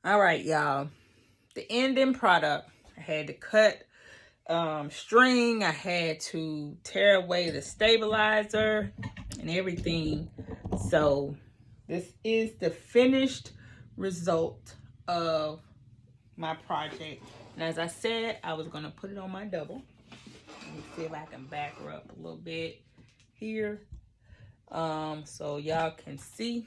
All right, y'all. The ending product. I had to cut string. I had to tear away the stabilizer and everything. So this is the finished result of my project. And as I said, I was going to put it on my double. Let me see if I can back her up a little bit here. So y'all can see.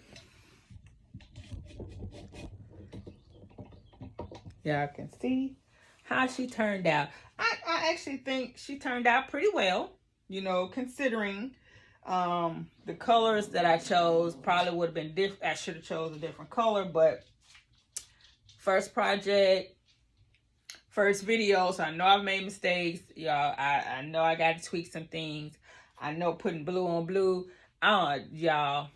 Y'all can see how she turned out. I actually think she turned out pretty well, you know, considering the colors that I chose probably would have been different. I should have chose a different color, but first project, first video, so I know I've made mistakes. Y'all, I know I got to tweak some things. I know putting blue on blue, y'all,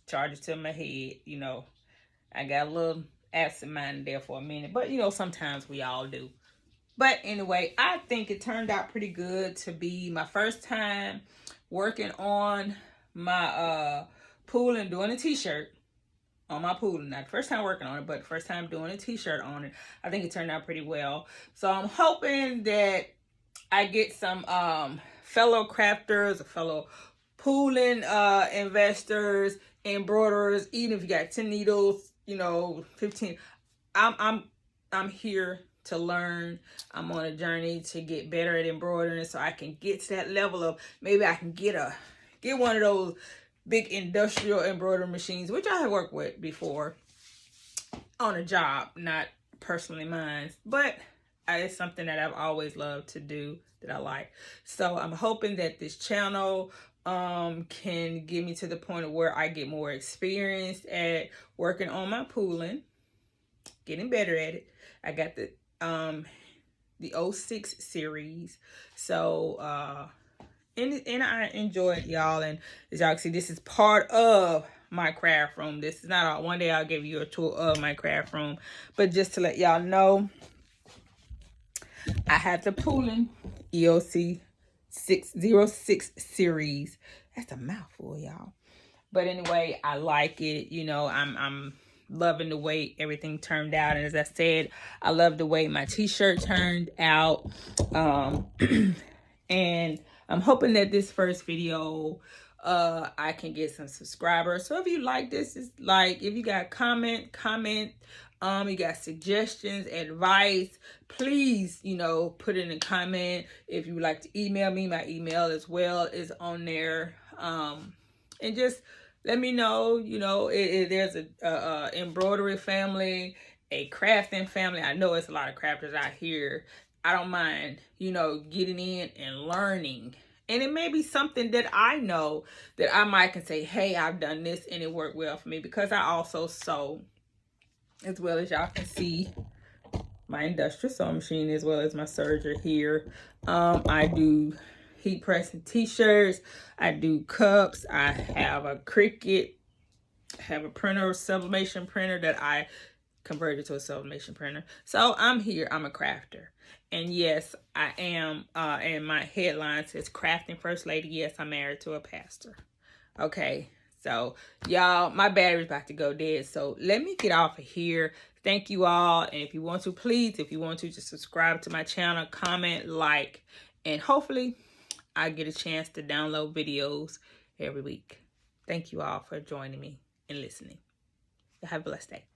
charge it to my head, you know. I got a little absent minded there for a minute, but you know, sometimes we all do. But anyway, I think it turned out pretty good to be my first time working on my Poolin, doing a t-shirt on my Poolin. Not the first time working on it, but the first time doing a t-shirt on it. I think it turned out pretty well. So I'm hoping that I get some fellow crafters, fellow Poolin investors, embroiderers, even if you got 10 needles, you know, 15. I'm here to learn. I'm on a journey to get better at embroidering, so I can get to that level of maybe I can get one of those big industrial embroidery machines, which I have worked with before on a job, not personally mine, but it's something that I've always loved to do, that I like. So I'm hoping that this channel can get me to the point of where I get more experience at working on my Poolin, getting better at it. I got the 06 series, so and I enjoy it, y'all. And as y'all can see, this is part of my craft room. This is not all. One day I'll give you a tour of my craft room, but just to let y'all know, I have the Poolin EOC 606 series. That's a mouthful, y'all. But anyway, I like it. You know, I'm loving the way everything turned out. And as I said, I love the way my t-shirt turned out. And I'm hoping that this first video, I can get some subscribers. So if you like this, it's like, if you got comment, you got suggestions, advice, please, you know, put it in a comment. If you would like to email me, my email as well is on there. And just let me know, you know, there's a embroidery family, a crafting family. I know it's a lot of crafters out here. I don't mind, you know, getting in and learning. And it may be something that I know that I might can say, hey, I've done this and it worked well for me, because I also sew, as well as y'all can see my industrial sewing machine, as well as my serger here. I do heat pressing t-shirts. I do cups. I have a Cricut. I have a printer, a sublimation printer that I converted to a sublimation printer. So I'm here. I'm a crafter. And yes, I am. And my headline says crafting first lady. Yes, I'm married to a pastor. Okay. So y'all, my battery's about to go dead. So let me get off of here. Thank you all. And if you want to, please, if you want to, just subscribe to my channel, comment, like, and hopefully I get a chance to download videos every week. Thank you all for joining me and listening. Have a blessed day.